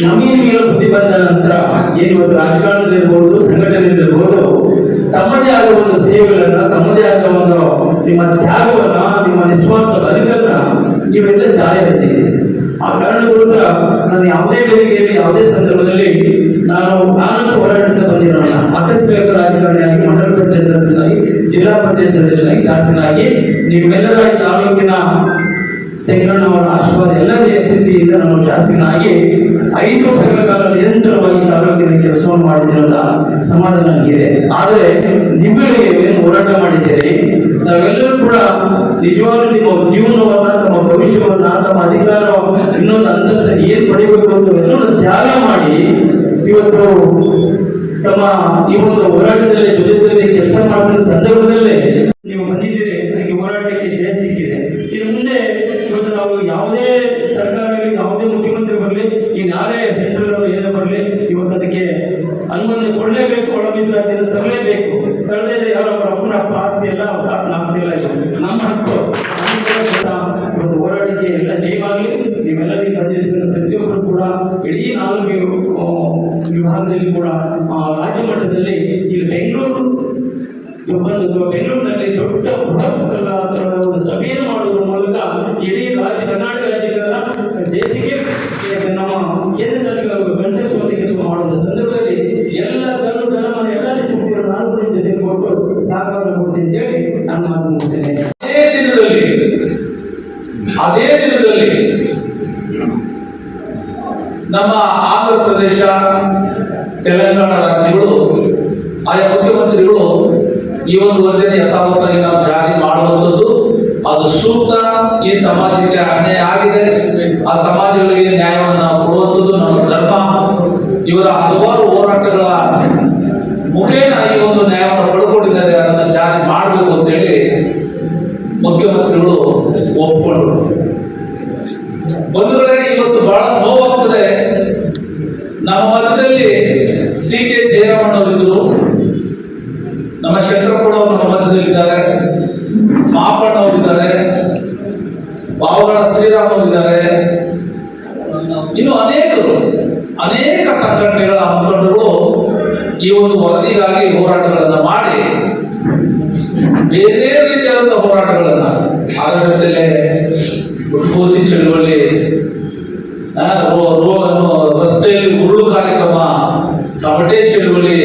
ನವೀನ ಪ್ರತಿಬಂಧ ನಂತರ ಏನು ರಾಜಕಾರಣದಲ್ಲಿರ್ಬೋದು, ಸಂಘಟನೆಯಲ್ಲಿರ್ಬೋದು, ತಮ್ಮದೇ ಆದ ಒಂದು ಸೇವೆಗಳನ್ನ, ತಮ್ಮದೇ ಆದ ಒಂದು ನಿಮ್ಮ ತ್ಯಾಗವನ್ನ, ನಿಮ್ಮ ನಿಸ್ವಾರ್ಥ ಬದುಕನ್ನ ನೀವೆಲ್ಲ ಜಾರಿ ಎತ್ತಿದೆ. ಆ ಕಾರಣಕ್ಕೋಸ್ಕರ ನಾನು ಯಾವುದೇ ವೇದಿಕೆಯಲ್ಲಿ, ಯಾವುದೇ ಸಂದರ್ಭದಲ್ಲಿ ನಾನು ಹೋರಾಟದಿಂದ ಬಂದಿರೋಣ. ಆಕಸ್ಮಿಕ ರಾಜಕಾರಣಿಯಾಗಿ, ಮಂಡಲ ಪಂಚಾಯತ್ ಸದಸ್ಯನಾಗಿ, ಜಿಲ್ಲಾ ಪಂಚಾಯತ್ ಸದಸ್ಯನಾಗಿ, ಶಾಸಕನಾಗಿ, ನಿಮ್ಮೆಲ್ಲರ ತಾಲೂಕಿನ ಶಂಕರಣ್ಣವರ ಆಶೀರ್ವಾದ ಎಲ್ಲರ ಪ್ರೀತಿಯಿಂದ ನಾನು ಶಾಸಕನಾಗಿ 5 ವರ್ಷಗಳ ಕಾಲ ನಿರಂತರವಾಗಿ ತಾಲೂಕಿನ ಕೆಲಸವನ್ನು ಮಾಡಿದ್ರಲ್ಲ ಸಮಾಧಾನ ನನಗಿದೆ. ಆದರೆ ನಿಮ್ಮಗಳಿಗೆ ಏನು ಹೋರಾಟ ಮಾಡಿದ್ದೀರಿ, ತಾವೆಲ್ಲರೂ ಕೂಡ ನಿಜವಾಗ್ಲೂ ನಿಮ್ಮ ಜೀವನವನ್ನ, ತಮ್ಮ ಭವಿಷ್ಯವನ್ನ, ತಮ್ಮ ಅಧಿಕಾರ ಇನ್ನೊಂದು ಅಂತಸ್ತು ಏನ್ ಪಡಿಬೇಕು ಅಂತ ಎಲ್ಲರೂ ತ್ಯಾಗ ಮಾಡಿ ಇವತ್ತು ತಮ್ಮ ಈ ಒಂದು ಹೋರಾಟದಲ್ಲಿ ಜೊತೆಯಲ್ಲಿ ಕೆಲಸ ಮಾಡಿದ ಸಂದರ್ಭದಲ್ಲೇ ನೀವು ಬಂದಿದ್ದೀರಿ. ನನಗೆ ಹೋರಾಟಕ್ಕೆ ಜಯ ಸಿಕ್ಕಿದೆ. ಇನ್ನು ಮುಂದೆ ಇವತ್ತು ನಾವು ಯಾವುದೇ ಸರ್ಕಾರದಲ್ಲಿ, ಯಾವುದೇ ಮುಖ್ಯಮಂತ್ರಿ ಬರಲಿ, ಯಾರೇ ಸೆಂಟ್ರಲ್ ಏನೇ ಬರಲಿ, ಇವತ್ತು ಅದಕ್ಕೆ ಅನುಮತಿ ಕೊಡಲೇಬೇಕು, ಒಳ ಮೀಸಲಾತಿಯನ್ನು ತರಲೇಬೇಕು. ತರದೇ ಯಾರೋ ಅಪ್ಪನ ಆಸ್ತಿ ಎಲ್ಲ ಆಸ್ತಿ ಎಲ್ಲ ನಮ್ಮ ಹಕ್ಕು. ಇವತ್ತು ಹೋರಾಟಕ್ಕೆ ಎಲ್ಲ ಜಯವಾಗಲಿ. ನೀವೆಲ್ಲರಿಗೂ ಬಂದಿದ್ದನ್ನು ಪ್ರತಿಯೊಬ್ಬರು ಕೂಡ ಇಡೀ 4 ವಿಭಾಗದಲ್ಲಿ ಕೂಡ ರಾಜ್ಯ ಮಟ್ಟದಲ್ಲಿ ಇಲ್ಲಿ ಬೆಂಗಳೂರಿನಲ್ಲಿ ದೊಡ್ಡ ಒಂದು ಸಭೆಯನ್ನು ಮಾಡುವುದರ ಮೂಲಕ ಇಡೀ ಕರ್ನಾಟಕ ರಾಜ್ಯದ ದೇಶಕ್ಕೆ ನಮ್ಮ ಕೇಂದ್ರ ಸರ್ಕಾರ ಗಂಟೆಸುವಂತೆ ಕೆಲಸ ಮಾಡುವ ಸಂದರ್ಭದಲ್ಲಿ ಎಲ್ಲ ಧರ್ಮ ಎಲ್ಲ ಶಕ್ತಿಗಳನ್ನು ನಾನು ಜೊತೆ ಕೊಟ್ಟು ಸಹಕಾರ ಕೊಡ್ತೀನಿ ಅಂತ ಹೇಳಿ ನಾನು ಮಾತು ಮುಗಿಸ್ತೇನೆ. ಅದೇ ದಿನದಲ್ಲಿ ನಮ್ಮ ಆಂಧ್ರ ಪ್ರದೇಶ, ತೆಲಂಗಾಣ ರಾಜ್ಯಗಳು, ಆಯಾ ಮುಖ್ಯಮಂತ್ರಿಗಳು ಈ ಒಂದು ವರದಿಯನ್ನು ಯಥಾವತ್ತಾಗಿ ನಾವು ಜಾರಿ ಮಾಡುವಂಥದ್ದು ಅದು ಸೂಕ್ತ. ಈ ಸಮಾಜಕ್ಕೆ ಅನ್ಯಾಯ ಆಗಿದೆ, ಆ ಸಮಾಜಗಳಿಗೆ ನ್ಯಾಯವನ್ನು ನಾವು ಕೊಡುವಂಥದ್ದು ನಮ್ಮ ಧರ್ಮ. ಇವರ ಹಲವಾರು ಹೋರಾಟಗಳ ಮುಖೇನ ಈ ಒಂದು ನ್ಯಾಯವನ್ನು ಪಡ್ಕೊಂಡಿದ್ದಾರೆ, ಅದನ್ನು ಜಾರಿ ಮಾಡಬೇಕು ಅಂತೇಳಿ ಮುಖ್ಯಮಂತ್ರಿಗಳು ಒಪ್ಪಿಕೊಂಡ್ರು. ಬಂಧುಗಳೇ, ಇವತ್ತು ಬಹಳ ನೋವಾಗ್ತದೆ. ನಮ್ಮ ಮಧ್ಯದಲ್ಲಿ CK ಜಯರಾಮಣ್ಣವರಿದ್ದರು, ನಮ್ಮ ಶಂಕರಪ್ಪನವರು ನಮ್ಮ ಮಧ್ಯದಲ್ಲಿದ್ದಾರೆ, ಮಾಪಣ್ಣವರಿದ್ದಾರೆ, ಬಾವಗಳ ಶ್ರೀರಾಮ್ ಅವರಿದ್ದಾರೆ, ಇನ್ನು ಅನೇಕ ಸಂಘಟನೆಗಳ ಮುಖಂಡರು ಈ ಒಂದು ವರದಿಗಾಗಿ ಹೋರಾಟಗಳನ್ನು ಮಾಡಿ ಬೇರೆ ರೀತಿಯಾದ ಹೋರಾಟಗಳನ್ನ ಆಗಬೇಕಲ್ಲೇ ಉಟ್ಕೋಸಿ ಚಳುವಳಿ, ರಸ್ತೆಯಲ್ಲಿ ಉರುಳು ಕಾರ್ಯಕ್ರಮ, ತಮಟೆ ಚಳುವಳಿ,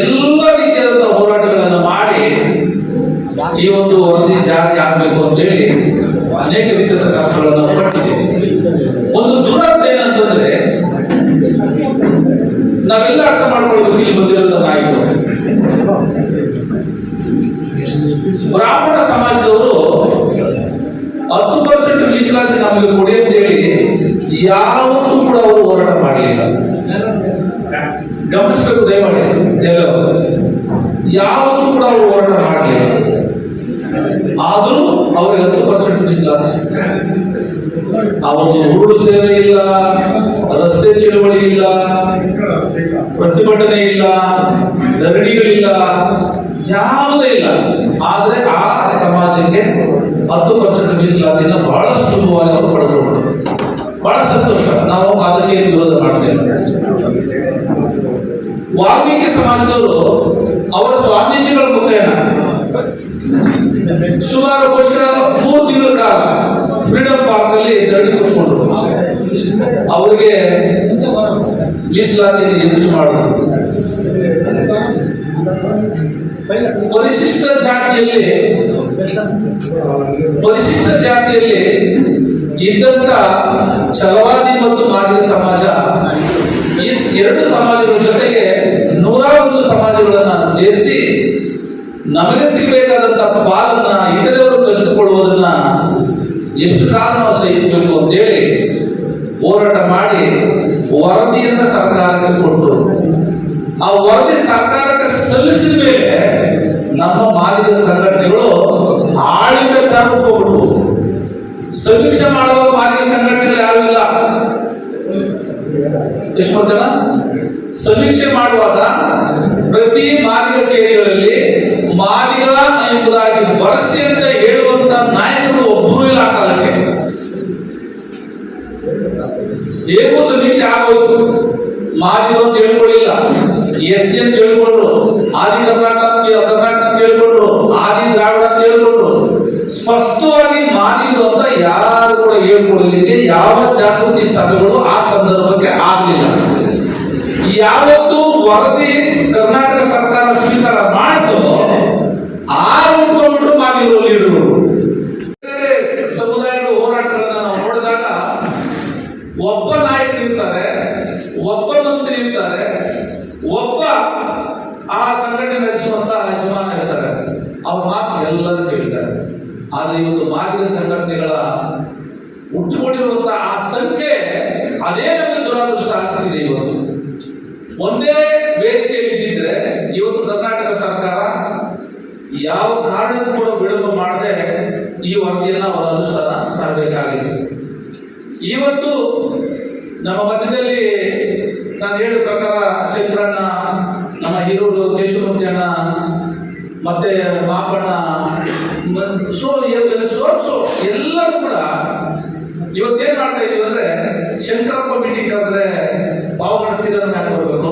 ಎಲ್ಲ ರೀತಿಯಾದ ಹೋರಾಟಗಳನ್ನು ಮಾಡಿ ಈ ಒಂದು ವರದಿ ಜಾರಿ ಆಗಬೇಕು ಅಂತೇಳಿ ಅನೇಕ ರೀತಿಯಾದ ಕಷ್ಟಗಳನ್ನು ಪಟ್ಟಿದೆ. ಒಂದು ದುರಂತ ಏನಂತಂದ್ರೆ, ನಾವೆಲ್ಲ ಅರ್ಥ ಮಾಡ್ಕೊಳ್ಬೇಕು. ಇಲ್ಲಿ ಬಂದಿರೋ ನಾಯಕರು ಬ್ರಾಹ್ಮಣ ಸಮಾಜದವರು 10% ಮೀಸಲಾತಿ ನಮಗೆ ಕೊಡಿ ಅಂತೇಳಿ ಯಾವತ್ತೂ ಕೂಡ ಅವರು ಹೋರಾಟ ಮಾಡಲಿಲ್ಲ. ಗಮನಿಸಬೇಕು ದಯಮಾಡಿ, ಎಲ್ಲರೂ ಯಾವತ್ತೂ ಕೂಡ ಅವರು ಹೋರಾಟ ಮಾಡಲಿಲ್ಲ. ಆದರೂ ಅವರಿಗೆ 10% ಮೀಸಲಾತಿ ಸಿಗ್ತದೆ. ಆ ಒಂದು ಉರುಳು ಸೇವೆ ಇಲ್ಲ, ರಸ್ತೆ ಚಳುವಳಿ ಇಲ್ಲ, ಪ್ರತಿಭಟನೆ ಇಲ್ಲ, ಧರಣಿಗಳಿಲ್ಲ, ಯಾವುದೇ ಇಲ್ಲ. ಆದ್ರೆ ಆ ಸಮಾಜಕ್ಕೆ 10% ಮೀಸಲಾತಿಯನ್ನು ಬಹಳ ಸುಲಭವಾಗಿ ಅವರು ಪಡೆದುಕೊಂಡರು. ಬಹಳ ಸಂತೋಷ. ನಾವು ಅದಕ್ಕೆ ವಿರೋಧ ಮಾಡ್ತೇವೆ. ವಾಲ್ಮೀಕಿ ಸಮಾಜದವರು ಅವರ ಸ್ವಾಮೀಜಿಗಳ ಮುಖೇನ ಸುಮಾರು ವರ್ಷ 3 ತಿಂಗಳ ಕಾಲ ಫ್ರೀಡಂ ಪಾರ್ಕ್ ಅಲ್ಲಿ ಧರಣಿ ಕೂತ್ಕೊಂಡ್ರು. ಅವರಿಗೆ ಮೀಸಲಾತಿಯನ್ನು ಹೆಚ್ಚು ಮಾಡಿದ್ರು. ಪರಿಶಿಷ್ಟ ಜಾತಿಯಲ್ಲಿ ಇದ್ದಂತ ಛಲವಾದಿ ಮತ್ತು ಮಾದಿಗ ಸಮಾಜ, ಈ 2 ಸಮಾಜಗಳ ಜೊತೆಗೆ 101 ಸಮಾಜಗಳನ್ನ ಸೇರಿಸಿ ನಮಗೆ ಸಿಗಬೇಕಾದಂತ ಪಾಲನ್ನ ಇತರವರು ಕಷ್ಟಪಡುವುದನ್ನ ಎಷ್ಟು ಕಾಲ ನಾವು ಸಹಿಸಬೇಕು ಅಂತೇಳಿ ಹೋರಾಟ ಮಾಡಿ ವರದಿಯನ್ನ ಸರ್ಕಾರಕ್ಕೆ ಕೊಟ್ಟರು. ಆ ವರದಿ ಸರ್ಕಾರಕ್ಕೆ ಸಲ್ಲಿಸಿದ ಮೇಲೆ ನಮ್ಮ ಮಾದಿಗ ಸಂಘಟನೆಗಳು ಆಳಿಕೆ ಹೋಗ್ಬಿಟ್ಟು ಸಮೀಕ್ಷೆ ಮಾಡುವಾಗ ಮಾದಿಗ ಸಂಘಟನೆಗಳು ಯಾರು ಇಲ್ಲ. ಎಷ್ಟು ಜನ ಸಮೀಕ್ಷೆ ಮಾಡುವಾಗ ಪ್ರತಿ ಮಾದಿಗ ಕೇರಿಗಳಲ್ಲಿ ಮಾದಿಗ ಎಂಬುದಾಗಿ ಬರಸಿ ಅಂತ ಹೇಳುವಂತ ನಾಯಕರು ಒಬ್ಬರು ಇಲ್ಲ ಆ ಕಾಲಕ್ಕೆ. ಹೇಗೂ ಸಮೀಕ್ಷೆ ಆಗೋಯ್ತು. ಮಾದಿಗ ಅಂತ ಹೇಳ್ಕೊಳ್ಳಿಲ್ಲ, ಎಸ್ ಅಂತ ಹೇಳ್ಕೊಂಡ್ರು, ಆದಿ ಕರ್ನಾಟಕ ಅಂತ ಹೇಳ್ಕೊಂಡ್ರು, ಆದಿ ದ್ರಾವಿಡ ಅಂತ ಹೇಳ್ಕೊಂಡ್ರು. ಸ್ಪಷ್ಟವಾಗಿ ಮಾದಿಗ ಅಂತ ಯಾರು ಕೂಡ ಹೇಳ್ಕೊಳ್ಳಲಿಕ್ಕೆ ಯಾವ ಜಾಗೃತಿ ಸಭೆಗಳು ಆ ಸಂದರ್ಭಕ್ಕೆ ಆಗಲಿಲ್ಲ. ಯಾವತ್ತು ವರದಿ ಕರ್ನಾಟಕ ಸರ್ಕಾರ ಸ್ವೀಕಾರ ಮಾಡಿತು ಉಟ್ಕೊಂಡ್ಬಿಟ್ರು ಮಾದಿಗರು ಲೀಡರ್ಗಳು. ಸಮುದಾಯದ ಹೋರಾಟಗಳನ್ನ ನಾವು ನೋಡಿದಾಗ ಒಬ್ಬ ನಾಯಕರು ಇರ್ತಾರೆ, ಒಬ್ಬ ಮಂತ್ರಿ ಇರ್ತಾರೆ, ಒಬ್ಬ ಆ ಸಂಘಟನೆ ನಡೆಸುವಂತ ಯಜಮಾನ ಇರ್ತಾರೆ. ಅವ್ರ ಮಾತು ಎಲ್ಲರೂ ಕೇಳ್ತಾರೆ. ಆದ್ರೆ ಇವತ್ತು ಮಾದಿಗ ಸಂಘಟನೆಗಳ ಹುಟ್ಟುಕೊಂಡಿರುವಂತಹ ಆ ಸಂಖ್ಯೆ ಅದೇ ನಮಗೆ ದುರಾದೃಷ್ಟ ಆಗ್ತಿದೆ. ಇವತ್ತು ಒಂದೇ ವೇದಿಕೆಯಲ್ಲಿ ಇದ್ದಿದ್ರೆ ಇವತ್ತು ಕರ್ನಾಟಕ ಸರ್ಕಾರ ಯಾವ ಕಾರಣಕ್ಕೂ ಕೂಡ ವಿಳಂಬ ಮಾಡದೆ ಈ ವರದಿಯನ್ನ ಅವರ ಅನುಷ್ಠಾನ ತರಬೇಕಾಗಿದೆ. ಇವತ್ತು ನಮ್ಮ ಮಧ್ಯದಲ್ಲಿ ನಾನು ಹೇಳಿದ ಪ್ರಕಾರ ಶಂಕರಣ್ಣ, ನಮ್ಮ ಹಿರಿಯೂರು ಕೇಶವಮೂರ್ತಿ ಅಣ್ಣ, ಮತ್ತೆ ಮಾಪಣ್ಣ, ಎಲ್ಲರೂ ಕೂಡ ಇವತ್ತೇನ್ ಮಾಡ್ತಾ ಇದೀವಿ ಅಂದ್ರೆ, ಶಂಕರಪ್ಪ ಮೀಟಿಂಗ್ ಕರೆದ್ರೆ ಪಾವಗಡ ಸೀರನ್ನ ಯಾಕೆ ಬರ್ಬೇಕು,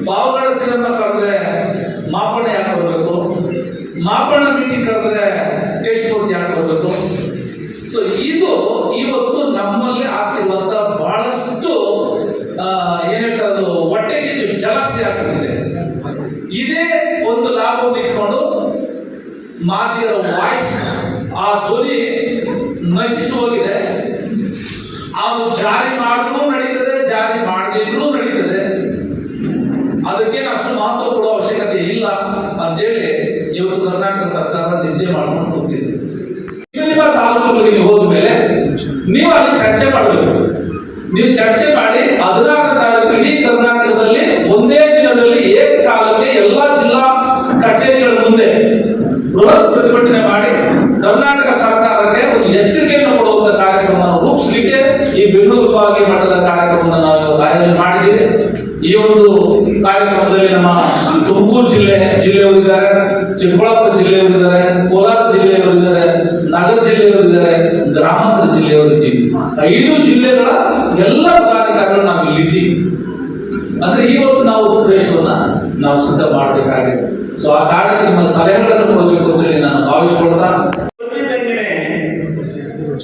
ಪಾವಗಡ ಸೀರನ್ನ ಕರೆದ್ರೆ ಮಾಪಣ್ಣ ಯಾಕೆ ಬರ್ಬೇಕು, ಮಾಪಣ್ಣ ಮೀಟಿಂಗ್ ಕರೆದ್ರೆ ಕೇಶವಮೂರ್ತಿ ಯಾಕೆ ಬರ್ಬೇಕು. ಸೊ ಇದು ಇವತ್ತು ನಮ್ಮಲ್ಲಿ ಆಗ್ತಿರುವಂತ ಬಹಳಷ್ಟು ಏನ್ ಹೇಳ್ತಾರೆ, ಅದು ಹೊಟ್ಟೆಗೆ ಜಲಸ್ಯ ಆಗ್ತಿದೆ. ಇದೇ ಒಂದು ಲಾಭವನ್ನು ಇಟ್ಕೊಂಡು ಮಾದಿಗರ ವಾಯ್ಸ್, ಆ ಧ್ವನಿ ನಶಿಸಿ ಹೋಗಿದೆ. ಅದು ಜಾರಿ ಮಾಡಿದ್ರೂ ನಡೀತದೆ, ಜಾರಿ ಮಾಡದಿದ್ರೂ ನಡೀತದೆ. ಅದಕ್ಕೇನು ಅಷ್ಟು ಮಹತ್ವ ಕೊಡೋ ಅವಶ್ಯಕತೆ ಇಲ್ಲ ಅಂತೇಳಿ ಇವತ್ತು ಕರ್ನಾಟಕ ಸರ್ಕಾರ ನಿದ್ದೆ ಮಾಡ್ಕೊಂಡು ಹೋಗ್ತಿದೆ. ನಿಮ್ಮ ತಾಲೂಕುಗಳಿಗೆ ಹೋದ ಮೇಲೆ ನೀವು ಅಲ್ಲಿ ಚರ್ಚೆ ಮಾಡಬೇಕು. ನೀವು ಚರ್ಚೆ ಮಾಡಿ 16 ತಾರೀಕು ಇಡೀ ಕರ್ನಾಟಕದಲ್ಲಿ ಒಂದೇ ದಿನದಲ್ಲಿ ಏಕಕಾಲಕ್ಕೆ ಎಲ್ಲಾ ಜಿಲ್ಲಾ ಕಚೇರಿಗಳ ಮುಂದೆ ಬೃಹತ್ ಪ್ರತಿಭಟನೆ ಮಾಡಿ ಕರ್ನಾಟಕ ಸರ್ಕಾರಕ್ಕೆ ಒಂದು ಎಚ್ಚರಿಕೆಯನ್ನು ಕೊಡುವಂತ ಕಾರ್ಯಕ್ರಮವನ್ನು ರೂಪಿಸಲಿಕ್ಕೆ ಈ ಬೆಂಗಳೂರು ವಿಭಾಗೀಯ ಮಟ್ಟದ ಕಾರ್ಯಕ್ರಮವನ್ನು ನಾವು ಇವತ್ತು ಆಯೋಜನೆ ಮಾಡಿದ್ದೇವೆ. ಈ ಒಂದು ಕಾರ್ಯಕ್ರಮದಲ್ಲಿ ನಮ್ಮ ತುಮಕೂರು ಜಿಲ್ಲೆಯವರಿದ್ದಾರೆ, ಚಿಕ್ಕಬಳ್ಳಾಪುರ ಜಿಲ್ಲೆಯವರಿದ್ದಾರೆ, ಕೋಲಾರ ಜಿಲ್ಲೆಯವರಿದ್ದಾರೆ, ನಗರ ಜಿಲ್ಲೆಯವರಿದ್ದಾರೆ, ಗ್ರಾಮಾಂತರ ಜಿಲ್ಲೆಯವರಿದ್ದೀವಿ. 5 ಜಿಲ್ಲೆಗಳ ಎಲ್ಲ ಪದಾಧಿಕಾರಿಗಳು ನಾವು ಇಲ್ಲಿದ್ದೀವಿ. ಅಂದ್ರೆ ಇವತ್ತು ನಾವು ಉಪದೇಶವನ್ನ ನಾವು ಸಿದ್ಧ ಮಾಡಬೇಕಾಗಿದೆ. ಸೊ ಆ ಕಾರಣಕ್ಕೆ ನಿಮ್ಮ ಸಲಹೆಗಳನ್ನು ಕೊಡಬೇಕು ಅಂತ ಹೇಳಿ ನಾನು ಭಾವಿಸಿಕೊಳ್ತಾ,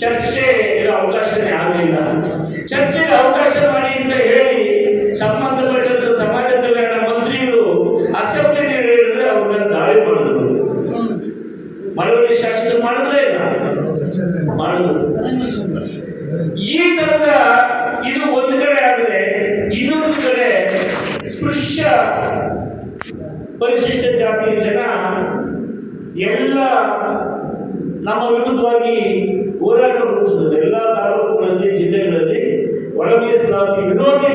ಚರ್ಚೆ ಅವಕಾಶನೇ ಆಗಲಿಲ್ಲ. ಚರ್ಚೆಗೆ ಅವಕಾಶ ಮಾಡಿ ಅಂತ ಹೇಳಿ ಸಂಬಂಧಪಟ್ಟಂತ ಸಮಾಜ ಕಲ್ಯಾಣ ಮಂತ್ರಿಗಳು ಅಸೆಂಬ್ಲಿಗೆ ಹೇಳಿದ್ರೆ ಅವ್ರನ್ನ ದಾಳಿ ಮಾಡಿದ್ರು. ಮಳವಳ್ಳಿ ಶಾಸಕರು ಮಾಡಿದ್ರೆ ಮಾಡಿದ್ರು. ಈ ತರದ ಇದು ಒಂದು ಕಡೆ ಆದ್ರೆ, ಇನ್ನೊಂದು ಕಡೆ ಸ್ಪೃಶ್ಯ ಪರಿಶಿಷ್ಟ ಜಾತಿ ಜನ ಎಲ್ಲ ನಮ್ಮ ವಿರುದ್ಧವಾಗಿ ಹೋರಾಟ ರೂಪಿಸಿದ್ರು. ಎಲ್ಲ ತಾಲೂಕುಗಳಲ್ಲಿ, ಜಿಲ್ಲೆಗಳಲ್ಲಿ ಒಳ ಮೀಸಲಾತಿ ವಿರೋಧಿ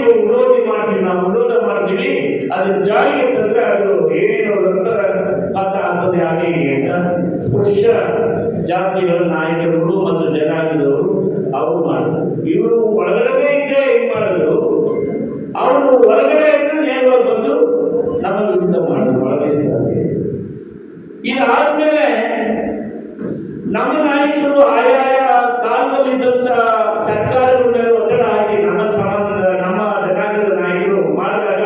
ಮಾಡ್ತೀವಿ, ನಾವು ವಿರೋಧ ಮಾಡ್ತೀವಿ, ಅದನ್ನು ಜಾರಿಗೆ ತಂದ್ರೆ ಅದು ಏನೇನೋ ರಕ್ತಪಾತ ಆಗ್ತದೆ ಹಾಗೆ ಅಂತ ಸ್ಪೃಶ್ಯ ಜಾತಿಗಳ ನಾಯಕರುಗಳು ಮತ್ತು ಜನಾಂಗದವರು ಅವರು ಮಾಡಿದ್ರು. ಇವರು ಒಳಗಡೆ ಇದ್ದೇ ಏನ್ ಮಾಡಿದ್ರು, ಅವರು ಹೊರಗಡೆ ಇದ್ರೆ ನೇರವಾಗಿ ಬಂದು ನಮ್ಮ ವಿರುದ್ಧ ಮಾಡಿದ್ರು ಒಳ ಮೀಸಲಾತಿ. ಇದಾದ್ಮೇಲೆ ನಮ್ಮ ನಾಯಕರು ಆಯಾಯ ಕಾಲದಲ್ಲಿದ್ದಂತ ಸರ್ಕಾರದ ಮೇಲೆ ಒತ್ತಡ ಹಾಕಿ ನಮ್ಮ ಜನಾಂಗದ ನಾಯಕರು ಮಾಡಿದಾಗ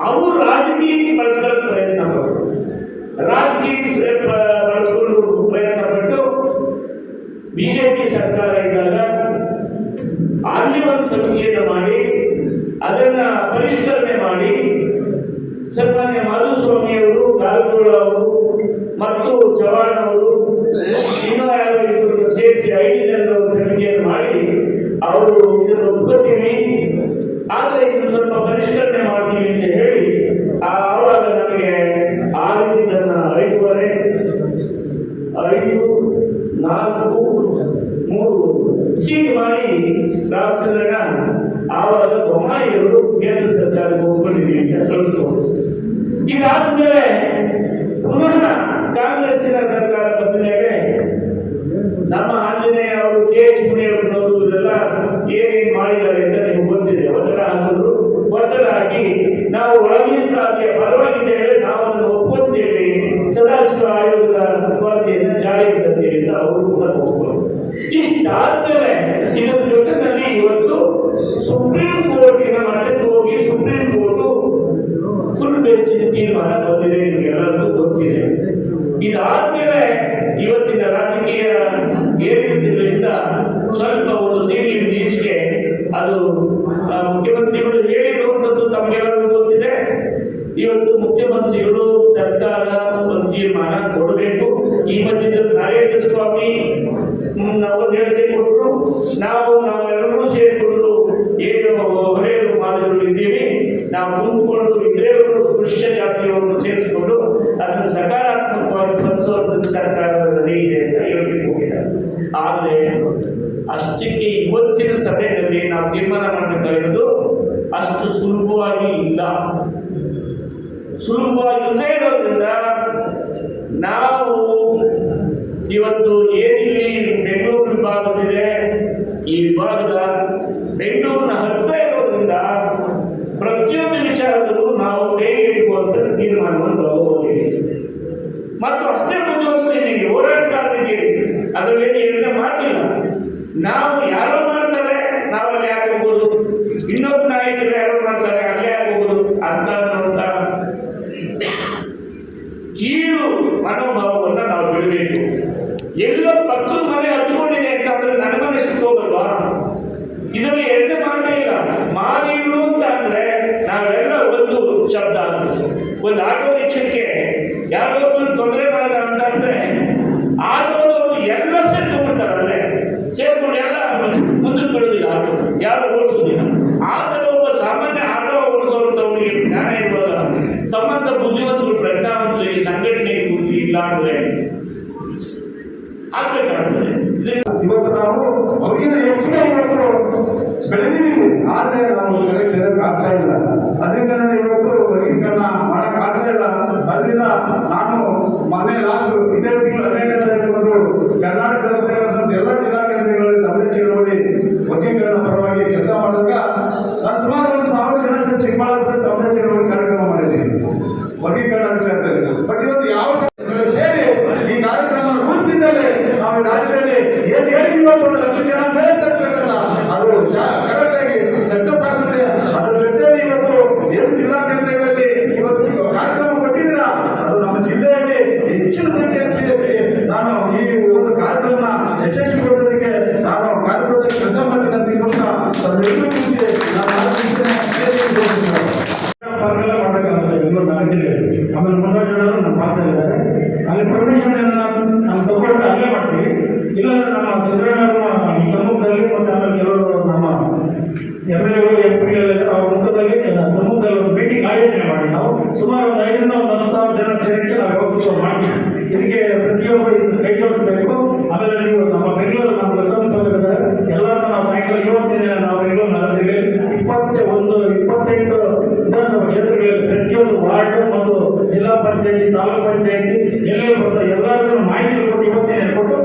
ಅವರು ರಾಜಕೀಯಕ್ಕೆ ಬಳಸ್ಕೊಳ್ಳೋಕೆ ಪ್ರಯತ್ನ ಪಟ್ಟರು. ರಾಜಕೀಯಕ್ಕೆ ಬಳಸ್ಕೊಂಡು ಪ್ರಯತ್ನ ಪಟ್ಟು ಬಿಜೆಪಿ ಸರ್ಕಾರ ಇದ್ದಾಗ ಅಲ್ಲಿ ಒಂದು ಸಮಿತಿಯನ್ನು ಮಾಡಿ ಅದನ್ನ ಪರಿಷ್ಕರಣೆ ಮಾಡಿ ಸನ್ಮಾನ್ಯ ಮಾಧುಸ್ವಾಮಿಯವರು, ಕಾರಜೋಳ ಅವರು ಮತ್ತು ಚವಾಣ್ ಅವರು ಇನ್ನೂ ಯಾರು ಇಬ್ಬರು ಸೇರಿಸಿ 5 ಜನರ ಸಮಿತಿಯನ್ನು ಮಾಡಿ ಅವರು ಇದನ್ನು ಒಪ್ಕೊಳ್ತೀವಿ, ಆದ್ರೆ ಇದನ್ನು ಸ್ವಲ್ಪ ಪರಿಷ್ಕರಣೆ ಮಾಡ್ತೀವಿ ಅಂತ ಹೇಳಿ ಆವಾಗ ನಮಗೆ 6 5:30 5 4 3 ಹೀಗೆ ಮಾಡಿ ರಾಮಚಂದ್ರನ ಆವಾಗ ಬೊಮ್ಮಾಯಿಯವರು ಕೇಂದ್ರ ಸರ್ಕಾರಕ್ಕೆ ಒಪ್ಕೊಂಡಿದ್ದೀವಿ ಅಂತ ಕಳಿಸ್ಕೊಂಡು, ಇದಾದ್ಮೇಲೆ ಪುನಃ ಕಾಂಗ್ರೆಸ್ಸಿನ ಸರ್ಕಾರ ಬಂದ ಮೇಲೆ ನಮ್ಮ ಆಂಜನೇಯ ಅವರು, KH ಮುನಿಯವರು ಇವರೆಲ್ಲ ಏನೇನು ಮಾಡಿದ್ದಾರೆ ಅಂತ ನೀವು ಗೊತ್ತಿದೆ. ಒತ್ತಡ ಹಾಕಿದ್ರು, ಒತ್ತಡ ಹಾಕಿ ನಾವು ಒಳ ಮೀಸಲಾತಿಯ ಪರವಾಗಿದ್ದೇವೆ, ನಾವು ಅದನ್ನು ಒಪ್ಪುತ್ತೇವೆ ಅವರು ಕೂಡ ಹೋಗ್ಬೋದು. ಇಷ್ಟಾದ್ಮೇಲೆ ಇದರ ಜೊತೆಯಲ್ಲಿ ಇವತ್ತು ಸುಪ್ರೀಂ ಕೋರ್ಟಿನ ಮಟ್ಟಕ್ಕೆ ಹೋಗಿ ಸುಪ್ರೀಂ ಕೋರ್ಟು ಫುಲ್ ಬೆಂಚ್ ತೀರ್ಮಾನ ಬಂದಿದೆ, ನಿಮಗೆಲ್ಲರಿಗೂ ಗೊತ್ತಿದೆ. ಇದಾದ್ಮೇಲೆ ಇವತ್ತಿನ ರಾಜಕೀಯ ಏರಿಳಿತಗಳಿಂದ ಸ್ವಲ್ಪ ಒಂದು ತಿಂಗಳಿಂದ ಈಚೆಗೆ ಅದು ಮುಖ್ಯಮಂತ್ರಿಗಳು ಹೇಳಿರುವಂಥದ್ದು ತಮಗೆಲ್ಲರಿಗೂ ಗೊತ್ತಿದೆ. ಇವತ್ತು ಮುಖ್ಯಮಂತ್ರಿಗಳು ಸರ್ಕಾರ ಒಂದು ತೀರ್ಮಾನ ಕೊಡಬೇಕು. ಈ ಮಧ್ಯದಲ್ಲಿ ನರೇಂದ್ರ ಸ್ವಾಮಿ ಅವರು ಹೇಳಿಕೆ ಕೊಟ್ಟರು, ನಾವೆಲ್ಲರೂ ಸೇರಿಕೊಂಡು ಏನು ಹೊರೆಯನ್ನು ಮಾಡಿಕೊಂಡಿದ್ದೀವಿ, ನಾವು ಕುಂತ್ಕೊಂಡು ಇದ್ರೇವರು ಕೃಷ್ಣ ಜಾತಿಯವನ್ನು ಸೇರಿಸಿಕೊಂಡು ಅದನ್ನು ಸಕಾರಾತ್ಮಕವಾಗಿ ಸ್ಪಂದಿಸುವಂಥದ್ದು ಸರ್ಕಾರದ ರೆಡಿ ಇದೆ ಅಂತ ಹೇಳಿಕೆ ಹೋಗಿದ್ದಾರೆ. ಆದರೆ ಅಷ್ಟಕ್ಕೆ ಇವತ್ತಿನ ಸಭೆಯಲ್ಲಿ ನಾವು ತೀರ್ಮಾನ ಮಾಡಬೇಕಾಗಿರೋದು ಅಷ್ಟು ಸುಲಭವಾಗಿ ಇಲ್ಲ. ಸುಲಭವಾಗಿಲ್ಲದೇ ಇರೋದ್ರಿಂದ ನಾವು ಇವತ್ತು ಏನಿಲ್ಲಿ ಬೆಂಗಳೂರು ವಿಭಾಗದಿದೆ, ಈ ವಿಭಾಗದ ಬೆಂಗಳೂರಿನ ಹತ್ತಿರ ಇರೋದ್ರಿಂದ ಪ್ರತಿಯೊಂದು ವಿಚಾರದಲ್ಲೂ ನಾವು ಕೈ ಹಿಡಿಯುವಂತ ತೀರ್ಮಾನವನ್ನು ತಗೋಬೋದಿದೆ. ಮತ್ತು ಅಷ್ಟೇ ಬುದ್ಧಿವಂತರಿಗೆ ಹೋರಾಟಗಾರರಿಗೆ ಅದರಲ್ಲಿ ಎಲ್ಲ ಮಾತಿಲ್ಲ. ನಾವು ಯಾರೋ ಮಾಡ್ತಾರೆ ನಾವಲ್ಲಿ ಯಾಕೆ ಹೋಗೋದು, ಇನ್ನೊಬ್ಬ ನಾಯಕರು ಯಾರೋ ಮಾಡ್ತಾರೆ ಅಲ್ಲೇ ಯಾಕೆ ಹೋಗೋದು ಅಂತ ಕೀಳು ಮನೋಭಾವವನ್ನು ನಾವು ಬಿಡಬೇಕು. ಎಲ್ಲೋ ಪಕ್ಕದ ಮನೆ ಹತ್ಕೊಂಡಿದೆ ಅಂತ ಅಂದ್ರೆ ನನ್ನ ಮನೆ ಸಿಕ್ಕೋಗಲ್ವಾ? ಇದರಲ್ಲಿ ಎಂತ ಮಾಡೇ ಇಲ್ಲ. ಮಾನೀರು ಅಂತ ಅಂದ್ರೆ ನಾವೆಲ್ಲ ಒಂದು ಶಬ್ದ ಆಗ್ತದೆ. ಒಂದು ಆಟೋ ರಿಕ್ಷಕ್ಕೆ ಯಾರೋ ತೊಂದರೆ ಮಾಡಿದ ಅಂತ ಅಂದ್ರೆ ಆಟೋದವರು ಎಲ್ಲ ಸೇರ್ಕೊಂಡ್ಬಿಡ್ತಾರಲ್ಲೇ, ಸೇರ್ಕೊಂಡು ಎಲ್ಲ ಮುಂದಕ್ಕೆ ಬಿಡೋದಿಲ್ಲ, ಆಟೋ ಯಾರು ಓಡಿಸೋದಿಲ್ಲ. ಆ ಥರ ಒಬ್ಬ ಸಾಮಾನ್ಯ ಆಟೋ ಓಡಿಸೋಂಥವ್ರಿಗೆ ಜ್ಞಾನ ಇರುವಾಗ ತಮ್ಮಂತ ಬುದ್ಧಿವಂತರು ಪ್ರಜ್ಞಾವಂತರಿಗೆ ಸಂಘಟನೆ ಬುದ್ಧಿ ಇಲ್ಲ ಅಂದ್ರೆ ಆಗ್ಬೇಕಾಗ್ತದೆ. ಇವತ್ತು ನಾವು ಅವ್ರಿಗಿಂತ ಹೆಚ್ಚಿಗೆ ಇವತ್ತು ಬೆಳೆದಿದ್ದೀವಿ, ಆದ್ರೆ ನಾವು ಕಡೆ ಸೇರಕ್ ಆಗ್ತಾ ಇಲ್ಲ. ಅದರಿಂದ ಇವತ್ತು ವರ್ಗೀಕರಣ ಮಾಡಕ್ ಆಗ್ತಾ ಇಲ್ಲ. ಅದರಿಂದ ನಾನು ಮೊನ್ನೆ ಲಾಸ್ಟ್ ಇದೇ ತಿಂಗಳು 12ನೇ ತಾರೀಕು ಕರ್ನಾಟಕ ಸೇವಾ ಸಂಸ್ಥೆ ಎಲ್ಲ ಜಿಲ್ಲಾ ಕೇಂದ್ರಗಳಲ್ಲಿ ತಮ್ಮದೇ ಚಳವಳಿ ವರ್ಗೀಕರಣ ಪರವಾಗಿ ಕೆಲಸ ಮಾಡಿದಾಗ ನಾನು ಸುಮಾರು 1,000 ಜನ ಚಿಕ್ಕಬಳ್ಳಾಪುರ ತಮ್ಮದೇ ಚಳವಳಿ ಕಾರ್ಯಕ್ರಮ ಮಾಡಿದ್ದೀನಿ ವರ್ಗೀಕರಣ ವಿಚಾರದಲ್ಲಿ. ಬಟ್ ಇವತ್ತು ಯಾವ ಸೇರಿ ಈ ಕಾರ್ಯಕ್ರಮ ರೂಲ್ಸ್ ಇದ್ದಲ್ಲಿ ನಾವು ರಾಜ್ಯದಲ್ಲಿ ಏನ್ ಹೇಳಿದೀವಿ 1 ಲಕ್ಷ ಜನ ಮೇಲೆ ಸೇರ್ಬೇಕಲ್ಲ, ಅದು ಕರೆಕ್ಟ್ ಆಗಿ ಸಕ್ಸಸ್ ಆಗುತ್ತೆ. ಅದ್ರ ಜೊತೆಯಲ್ಲಿ ಇವತ್ತು ಏನು ಜಿಲ್ಲಾ ಕೇಂದ್ರಗಳಲ್ಲಿ ಇವತ್ತು ಕಾರ್ಯಕ್ರಮ ಕೊಟ್ಟಿದ್ದೀರಾ, ಅದು ನಮ್ಮ ಜಿಲ್ಲೆಯಲ್ಲಿ ಹೆಚ್ಚಿನ ಸಂಖ್ಯೆಯಲ್ಲಿ ಸೇರಿಸಿ ನಾನು ಈ ಒಂದು ಕಾರ್ಯಕ್ರಮ ಯಶಸ್ವಿಗೊಳಿಸೋದಕ್ಕೆ ನಾನು ಕಾರ್ಯಕ್ರಮದಲ್ಲಿ ಕೆಲಸ ಮಾಡ್ತೀನಿ ಅಂತ ಮೂಲಕ ಎಲ್ಲರೂ ಖುಷಿ ಆಮೇಲೆ ಮುಂದೆ ಜನರು ನಮ್ಮ ಪಾತ್ರ ಇದ್ದಾರೆ. ಅಲ್ಲಿ ಪರ್ಮಿಷನ್ ನಾವು ತಗೊಂಡು ಅಲ್ಲೇ ಮಾಡ್ತೀವಿ. ಇಲ್ಲ ನಮ್ಮ ಸಿದ್ದರಾಮಯ್ಯ ಈ ಸಮ್ಮುಖದಲ್ಲಿ ಮತ್ತು ಆಮೇಲೆ ಕೆಲವರು ನಮ್ಮ MLA MP ಅವ್ರ ಮುಖದಲ್ಲಿ ಸಮ್ಮುಖದಲ್ಲಿ ಒಂದು ಮೀಟಿಂಗ್ ಆಯೋಜನೆ ಮಾಡಿ ನಾವು ಸುಮಾರು 5,000 ರಿಂದ 1,000 ಜನ ಸೇರಿಕೆ ನಾವು ವ್ಯವಸ್ಥೆ ಮಾಡ್ತೀವಿ. ಇದಕ್ಕೆ ಪ್ರತಿಯೊಬ್ಬರು ಕೈ ಜೋಡಿಸಬೇಕು. ಆಮೇಲೆ ನೀವು ನಮ್ಮ ಬೆಂಗಳೂರು ನಮ್ಮ ಬಸವನಸೌಧದ ಎಲ್ಲರನ್ನ ನಾವು ಸಾಯಂಕಾಲ 7 ದಿನ ನಾವು ಬೆಂಗಳೂರು ನಗರದಲ್ಲಿ 28 ವಿಧಾನಸಭಾ ಕ್ಷೇತ್ರಗಳಲ್ಲಿ ಪ್ರತಿಯೊಂದು ವಾರ್ಡ್ ಮತ್ತು ಜಿಲ್ಲಾ ಪಂಚಾಯತಿ ತಾಲೂಕು ಪಂಚಾಯತಿ ಎಲ್ಲರೂ ಬರ್ತಾರೆ. ಎಲ್ಲರಿಗೂ ಮಾಹಿತಿ ಕೊಟ್ಟು ಇವತ್ತಿನ ಕೊಟ್ಟು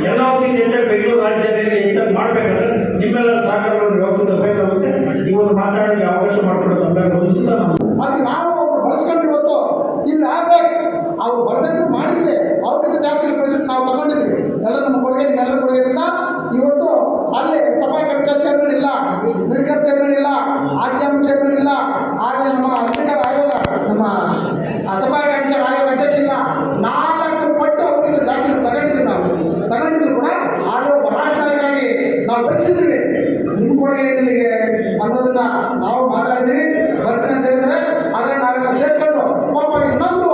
ಎಲ್ಲದಕ್ಕಿಂತ ಹೆಚ್ಚಾಗಿ ಬೆಂಗಳೂರು ರಾಜ್ಯದಲ್ಲಿ ಹೆಚ್ಚಾಗಿ ಮಾಡಬೇಕಾದ್ರೆ ನಿಮ್ಮೆಲ್ಲ ಸಹಕಾರಗಳನ್ನು ವ್ಯವಸ್ಥೆ ಬೇಕಾಗುತ್ತೆ. ಇವರು ಮಾತಾಡೋಕ್ಕೆ ಅವಕಾಶ ಮಾಡಿಕೊಡೋದು ಅಂತ ಬೋಧಿಸುತ್ತಾ ಅದು ನಾವು ಬಳಸ್ಕೊಂಡು ಇವತ್ತು ಇಲ್ಲಿ ಆಗ್ಬೇಕು. ಅವ್ರು ಬರಬೇಕು ಮಾಡಿದ್ರೆ ಅವ್ರಿಗಿಂತ ಜಾಸ್ತಿ ಪರ್ಸೆಂಟ್ ನಾವು ತಗೊಂಡಿದ್ವಿ. ಎಲ್ಲ ನಮ್ಮ ಕೊಡುಗೆ ನಿಮ್ಮೆಲ್ಲ ಕೊಡುಗೆಯಿಂದ ಇವತ್ತು ಅಲ್ಲಿ ಸಭಾ ಚೇರ್ಮನ್ ಇಲ್ಲ, ಮೆಡಿಕಲ್ ಚೇರ್ಮನ್ ಇಲ್ಲ, AGM ಚೇರ್ಮನ್ ಇಲ್ಲ, ಹಾಗೆ ನಮ್ಮ ಅಧಿಕಾರ ಆಯೋಗ ನಮ್ಮ ಸಭಾ ಆಯೋಗ ಅಧ್ಯಕ್ಷ ಇಲ್ಲ. 4 ಪಟ್ಟು ಅವರಿಂದ ಜಾಸ್ತಿ ತಗೊಂಡಿದ್ರು ಕೂಡ ಆದರೂ ಹೋರಾಟಗಾರರಾಗಿ ನಾವು ಬೆಳೆಸಿದ್ದೀವಿ. ನಿಮ್ಮ ಕೊಡುಗೆ ಇಲ್ಲಿಗೆ ಅನ್ನೋದನ್ನ ನಾವು ಮಾತಾಡಿದ್ವಿ. ಬರ್ತೀನಿ ಅಂತ ಹೇಳಿದ್ರೆ ಆದರೆ ನಾವೆಲ್ಲ ಸೇರ್ಕೊಂಡು ಪಾಪ ಇನ್ನೊಂದು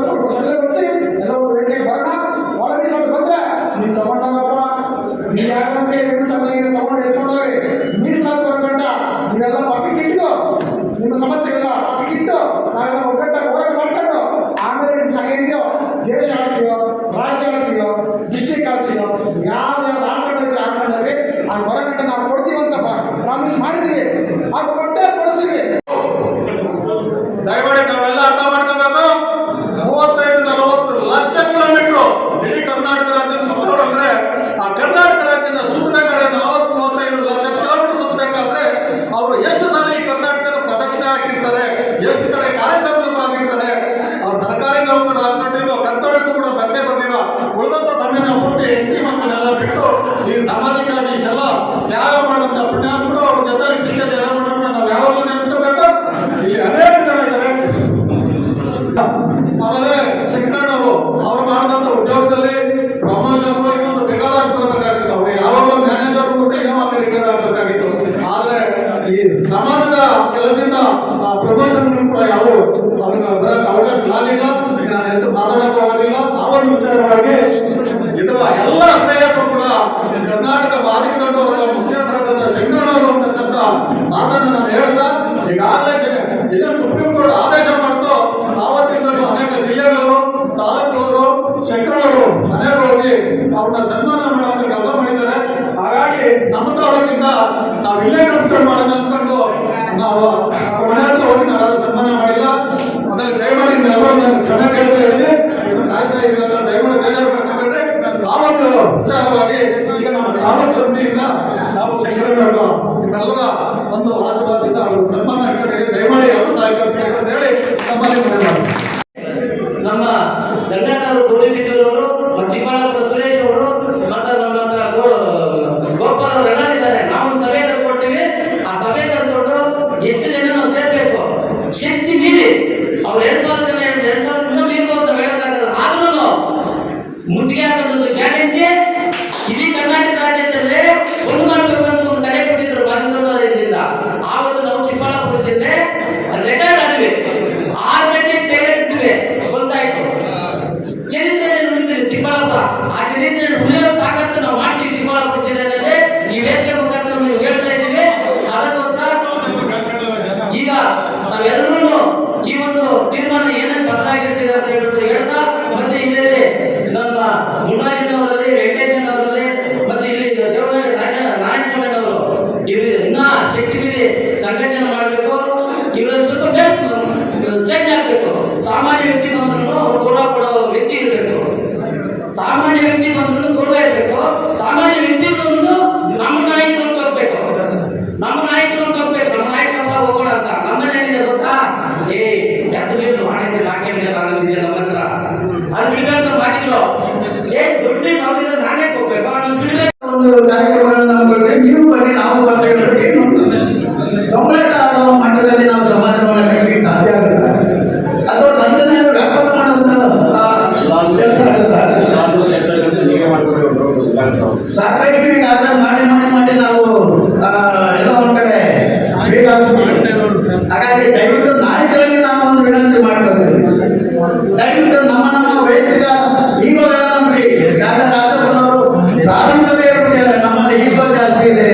ಸ್ವಲ್ಪ ಸೊಳ್ಳೆ ಬಚ್ಚಿ ಎಲ್ಲರೂ ವೇದಿಕೆಗೆ ಬರೋಣ. ಒಳಗೆ ಸ್ವಲ್ಪ ಬಂದರೆ ನೀವು ತಗೊಂಡೋಗಪ್ಪ, ನೀವು ಯಾರಂತೆ ತಗೊಂಡು ಇಟ್ಕೊಂಡೋಗಿ ಮೀಸಲಾತಿ ಕ್ಷಮೆ ಕೇಳ್ತಾ ಇದ್ದೀನಿ. ಇದನ್ನು ಕಾಯ್ತಾ ಇದ್ದೀರಲ್ಲ, ದಯಮಾಡಿ ಬೇಜಾರಾಗ್ಬೇಕಂದ್ರೆ ನಾವೊಂದು ಉತ್ಸಾಹವಾಗಿ ಈಗ ನಮ್ಮ ತಾಲೂಕು ಸಮಿತಿಯಿಂದ ನಾವು ಶಂಕರಗೌಡರು ನಿಮ್ಮೆಲ್ಲರ ಒಂದು ಆಶೀರ್ವಾದದಿಂದ ಅವರು ಸನ್ಮಾನ ಇಟ್ಕೊಂಡಿದ್ದೀವಿ. ದಯಮಾಡಿ ಅವರು ಸಹಕರಿಸಿ ಅಂತ ಹೇಳಿ ನಮ್ಮಲ್ಲಿ ಮನವಿ. ನಮ್ಮ ಗಂಗಾಧರ ಗೋವಿಂದರವರು ಚಿಕ್ಕಬಳ್ಳಾಪುರ ಸುರೇಶ್ ಅವರು ಮತ್ತೆ ನಮ್ಮ ಗೋಪಾಲ್ ಅವರು ಎಲ್ಲ ಇದ್ದಾರೆ. ನಾವು ಸಭೆ ಕೊಡ್ತೀವಿ. ಆ ಸಭೆ ತಂದ್ಕೊಂಡು ಎಷ್ಟು ಜನ ನಾವು ಸೇರ್ಬೇಕು, ಶಕ್ತಿ ಮೀರಿ ಅವ್ರು 2,000 ಜನ 2,000 ಜನ ಮೀರ್ಬೋದು ಅಂತ ಹೇಳಕ್ಕಾಗಲ್ಲ. ಆದ್ರೂ ಮುತ್ತಿಗೆ ಹಾಕೋದೊಂದು ಗ್ಯಾರಂಟಿ ಇಡೀ ಕರ್ನಾಟಕ ರಾಜ್ಯದಲ್ಲೇ ಒಂದು ಮಾಡಬೇಕಂತ ಒಂದು ಕರೆ ಕೊಟ್ಟಿದ್ರು ಬಾಂಧವರಿಂದ. ಆವತ್ತು ನಾವು ಚಿಕ್ಕಬಳ್ಳಾಪುರ ಜಿಲ್ಲೆ ರೆಕಾರ್ಡ್ ಆಗಿವೆ. 6 ಗಂಟೆಗೆ ತೆಗೆದಿರ್ತೀವಿ ಬಂದಾಯ್ತು. ಚರಿತ್ರೆಯನ್ನು ಉಳಿದಿದೆ ಚಿಕ್ಕಬಳ್ಳಾಪುರ. ಆ ಚರಿತ್ರೆಯನ್ನು ಉಳಿಯೋ ತಾಕತ್ತು ನಾವು ಮಾಡ್ತೀವಿ ಚಿಕ್ಕಬಳ್ಳಾಪುರ ಜಿಲ್ಲೆಯಲ್ಲಿ. ಈ ವೇದಿಕೆ ಮುಖಾಂತರ ನಾವು ಹೇಳ್ತಾ ಇದ್ದೀವಿ. ಅದಕ್ಕೋಸ್ಕರ ಈಗ ನಾವೆಲ್ಲರೂ ಈ ಒಂದು ತೀರ್ಮಾನ ಏನೇನು ಬದಲಾಗಿರ್ತೀವಿ ಅಂತ ಹೇಳ್ಬಿಟ್ಟು ಹೇಳ್ತಾ, ಮತ್ತೆ ಇಲ್ಲಿ ನಮ್ಮ ಮುನ್ನಾಜಿನವರಲ್ಲಿ, ವೆಂಕಟೇಶನವರಲ್ಲಿ, ಮತ್ತೆ ಇಲ್ಲಿ ನಾರಾಯಣ ಸ್ವಾಮಿನವರು ಇಲ್ಲಿ ಇನ್ನೂ ಶಕ್ತಿ ಮೀರಿ ಸಂಘಟನೆ ಮಾಡಬೇಕು. ಇವರಲ್ಲಿ ಸ್ವಲ್ಪ ಚೇಂಜ್ ಆಗಬೇಕು. ಸಾಮಾನ್ಯ ವ್ಯಕ್ತಿ ಬಂದ್ರು ಅವ್ರು ಗೌರವ ಕೊಡೋ ವ್ಯಕ್ತಿ ಇರಬೇಕು. ಸಾಮಾನ್ಯ ವ್ಯಕ್ತಿ ಬಂದ್ರು ಗೌರವ ಇರಬೇಕು. ಸಾಮಾನ್ಯ ವ್ಯಕ್ತಿ ಬಂದ್ರು ನಮ್ಮ ನಾಯಕರು ಅಂತ ಹೋಗ್ಬೇಕು. ನಮ್ಮ ನಾಯಕರು ಅಂತ ಹೋಗ್ಬೇಕು. ನಮ್ಮ ನಾಯಕರಲ್ಲ ಹೋಗೋಣ ಅಂತ. ನಮ್ಮಲ್ಲಿ ಏನಿದೆ ಗೊತ್ತಾ? ಎತ್ತಬೇಕು ಮಾಡಿದ್ರೆ ಹಾಕಿದ್ರೆ ನಾನಿದೆ ನಮ್ಮ ಹತ್ರ ಅದು ಬಿಡ್ಬೇಕು ಮಾಡಿದ್ರು. ದುಡ್ಡು ನಾವಿದ್ರೆ ನಾನೇ ಹೋಗ್ಬೇಕು. ಅದು ಬಿಡ್ಬೇಕು. ಒಂದು ಕಾರ್ಯಕ್ರಮಗಳನ್ನು ನಾವು ಕೊಡ್ತೇವೆ, ನೀವು ಬನ್ನಿ, ನಾವು ಬರ್ತೇವೆ. ಏನು ಕಂಪ್ಲೇಂಟ್ ಆಗೋ ಮಟ್ಟದಲ್ಲಿ ನಾವು ಸಮಾಜವನ್ನು ಕಟ್ಟಲಿಕ್ಕೆ ಸಾಧ್ಯ ಆಗುತ್ತೆ. ಅಥವಾ ಸಂಘಟನೆಯನ್ನು ವ್ಯಾಪಾರ ಮಾಡೋದಂತ ಕೆಲಸ ಆಗುತ್ತೆ. ಸಾಕಷ್ಟು ಈಗ ಅದನ್ನು ಮಾಡಿ ಮಾಡಿ ಮಾಡಿ ನಾವು ಎಲ್ಲ ಒಂದು ಕಡೆ ಬೇಕಾಗ್ತೀವಿ. ಹಾಗಾಗಿ ದಯವಿಟ್ಟು ನಾಯಕರಲ್ಲಿ ನಾವು ಒಂದು ವಿನಂತಿ ಮಾಡ್ಕೊಳ್ತೀವಿ. ದಯವಿಟ್ಟು ನಮ್ಮ ವೈಯಕ್ತಿಕ ಈಗೋಗಳನ್ನು ಬಿಡಿ. ರಾಜಪ್ಪನವರು ಪ್ರಾರಂಭದಲ್ಲಿ ಹೇಳ್ಬಿಟ್ಟಿದ್ದಾರೆ, ನಮ್ಮಲ್ಲಿ ಈಗೋ ಜಾಸ್ತಿ ಇದೆ,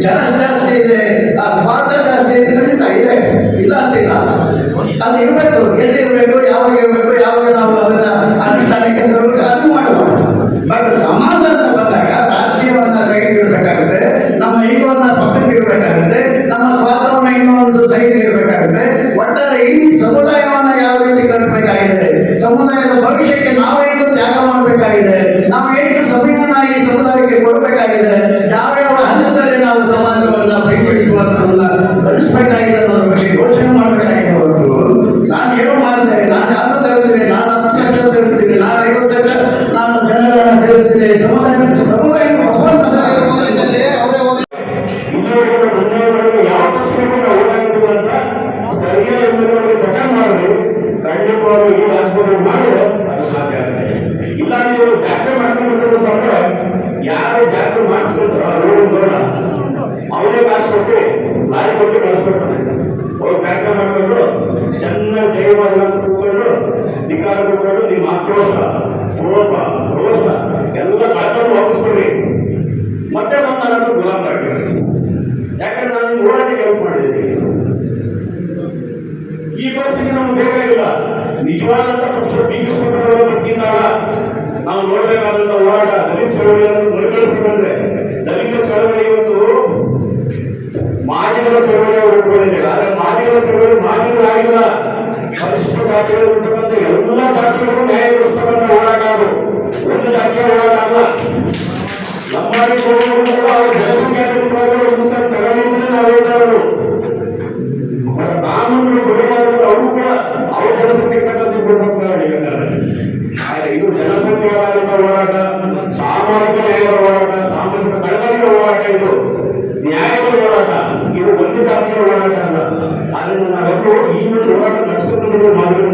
ಜಲಸ್ ಜಾಸ್ತಿ ಇದೆ, ಆ ಸ್ವಾರ್ಥ ಜಾಸ್ತಿ ಇದೆ. ಖಂಡಿತ ಇದೆ, ಇಲ್ಲ ಅಂತಿಲ್ಲ. ಅದು ಇರಬೇಕು. ಎಲ್ಲಿರಬೇಕು, ಯಾವಾಗ ಇರಬೇಕು, ಯಾವಾಗ ನಾವು ಅದನ್ನ ಅನುಷ್ಠಾನಕ್ಕೆ ತರಬೇಕು, ಅದು ಮಾಡಬೇಕು. ಬಟ್ ಸಮಾಜ ಅಂತ ಬಂದಾಗ ರಾಷ್ಟ್ರೀಯವನ್ನ ಸೈಡ್ ಇಡಬೇಕಾಗುತ್ತೆ, ನಮ್ಮ ಈಗೋವನ್ನ ಪಕ್ಕಕ್ಕೆ ಇಡಬೇಕಾಗುತ್ತೆ, ನಮ್ಮ ಸ್ವಾರ್ಥವನ್ನ ಇನ್ನೊಂದು ಸೈಡ್ ಇಡಬೇಕಾಗುತ್ತೆ. ಒಟ್ಟಾರೆ ಇಡೀ ಸಮುದಾಯವನ್ನ ಯಾವ ರೀತಿ ಕಟ್ಟಬೇಕಾಗಿದೆ, ಸಮುದಾಯದ ಭವಿಷ್ಯಕ್ಕೆ ನಾವೇನು ತ್ಯಾಗ ಮಾಡಬೇಕಾಗಿದೆ, ನಾವು ಎಷ್ಟು ಸಮಯನ ಈ ಸಮುದಾಯಕ್ಕೆ ಕೊಡಬೇಕಾಗಿದೆ, ಯಾವ್ಯಾವ ಹಂತದಲ್ಲಿ ನಾವು ಸಮಾಜವನ್ನ ಪ್ರೀತಿ ವಿಶ್ವಾಸವನ್ನ ಕಲಿಸಬೇಕಾಗಿದೆ ಅನ್ನೋದ್ರ ಬಗ್ಗೆ ಯೋಚನೆ ಮಾಡಬೇಕಾಗಿದೆ. ಹೊರತು ನಾನು ಏನು ಮಾಡಿದೆ, ನಾನು ಯಾರು ಕಲಿಸಿದೆ, ನಾನು 10 ಲಕ್ಷ ಸೇರಿಸಿದೆ, ನಾನು 50 ಲಕ್ಷ ನಾನು ಜನರನ್ನ ಸೇರಿಸಿದೆ, ಸಮುದಾಯ ಯಾವ ಪಕ್ಷಕ್ಕೆ ನಾವು ಓಡಾಡಬೇಕು ಅಂತ ಸ್ಥಳೀಯ ಎಂಬುದರಲ್ಲಿ ಘಟನೆ ಮಾಡಲು ಖಂಡಿತವಾಗಿ ಈ ರಾಜ್ಯದಲ್ಲಿ ಮಾಡಿದ್ರೆ ಅದು ಸಾಧ್ಯ ಆಗ್ತದೆ. ಇಲ್ಲ ನೀವು ಜಾತ್ರೆ ಮಾಡ್ಕೊಂಡು ಬಂದ್ರೆ ಯಾರು ಜಾತ್ರೆ ಮಾಡಿಸ್ಕೊಳ್ತಾರೋ ಅವರು ಗೌಡ ಅವರೇ ಕಾಸು ಕೊಟ್ಟು ಲಾರಿ ಕೊಟ್ಟು ಕಳಿಸ್ಕೊಡ್ತಾರೆ. ಅವ್ರು ಕಾರ್ಯಕ್ರಮ ಮಾಡ್ಕೊಂಡು ಚೆನ್ನಾಗಿ ಜೈ ಮಾಡಿಲ್ಲ ಅಂತ ಕೂತ್ಕೊಂಡು ಧಿಕ್ಕಾರ ಕೊಟ್ಕೊಂಡು ನಿಮ್ಮ ಆಕ್ರೋಶ, ಕೋಪ, ರೋಷ ಎಲ್ಲ ಕಳ್ಕೊಂಡು ವಾಪಸ್ಕೊಡ್ರಿ. ಮತ್ತೆ ನನ್ನ ಗುಲಾಮ್ ಆಗ್ತೀವಿ. ಯಾಕಂದ್ರೆ ನಾನು ಹೋರಾಟಕ್ಕೆ ಹೆಲ್ಪ್ ಮಾಡಿದ್ದೀನಿ. ಈ ಪರಿಸ್ಥಿತಿ ನಮ್ಗೆ ಬೇಕಾಗಿಲ್ಲ. ನಿಜವಾದಂತ ಪಕ್ಷ ಬೀಗಿಸ್ಕೊಂಡ್ರೆ ಬದುಕಿದ್ದಾಗ ನಾವು ನೋಡ್ಬೇಕಾದಂತ ಹೋರಾಟ ದಲಿತ ಚಳವಳಿಯನ್ನು ಮರುಕಳಿಸ್ಬೇಕಂದ್ರೆ ದಲಿತ ಚಳವಳಿ ಇವತ್ತು ಮಾದಿಗರ ಚಳವಳಿ ಹೊರಟುಕೊಂಡಿದೆ. ಆದ್ರೆ ಮಾದಿಗರ ಚಳವಳಿ ಮಾದಿಗರಾಗಿಲ್ಲ. ಪರಿಶಿಷ್ಟ ಜಾತಿಗಳು ಇರ್ತಕ್ಕಂಥ ಎಲ್ಲ ಜಾತಿಗಳಿಗೂ ನ್ಯಾಯ ಕೊಡಿಸ್ತಕ್ಕಂಥ ಹೋರಾಟ ಅದು. ಒಂದು ಜಾತಿಯ ಹೋರಾಟ ಅಲ್ಲ. ನಮ್ಮಲ್ಲಿ ಕೂಡ ಅವರು ಜನಸಂಖ್ಯೆ ತಗೊಂಡಿದ್ರೆ ನಾವು ಹೇಳ್ತಾರು ಕಾನೂನುಗಳು ಬರಬಾರದು. ಅವರು ಕೂಡ ಅವ್ರ ಜನಸಂಖ್ಯೆ ಕಟ್ಟಂತೆ ಕೊಡ್ತಾರೆ. ಇದು ಜನಸಂಖ್ಯೆ ಹೋರಾಟ, ಸಾಮಾಜಿಕ ನ್ಯಾಯದ ಹೋರಾಟ, ಸಾಮಾಜಿಕ ಬೆಳವಣಿಗೆ ಹೋರಾಟ, ಇದು ನ್ಯಾಯದ ಹೋರಾಟ, ಇದು ಒಂದು ಜಾತಿಯ ಹೋರಾಟ ಅಲ್ಲ. ಆದ್ರಿಂದ ನಾವೆಲ್ಲರೂ ಈ ಒಂದು ಹೋರಾಟ ನಡೆಸಿಕೊಂಡು ಮಾದರಿ